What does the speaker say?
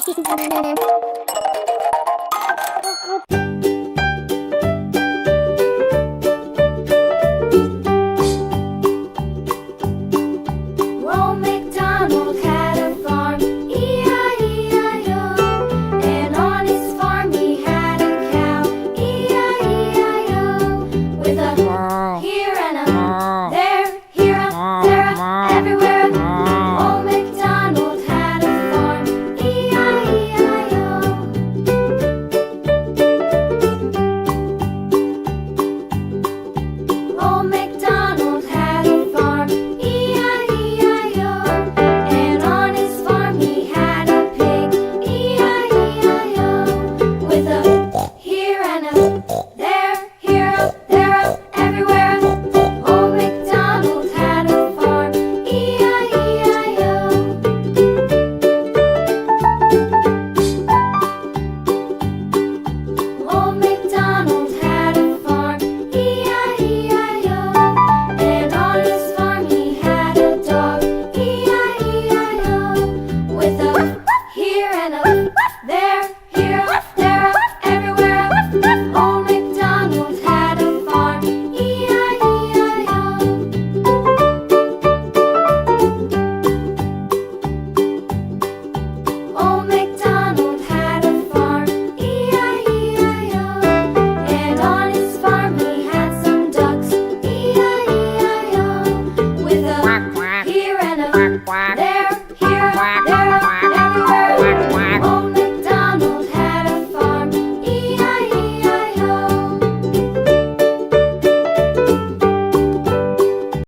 Old MacDonald had a farm, E-I-E-I-O. And on his farm he had a cow, E-I-E-I-O. With a here and a there, here a, there a, everywhere.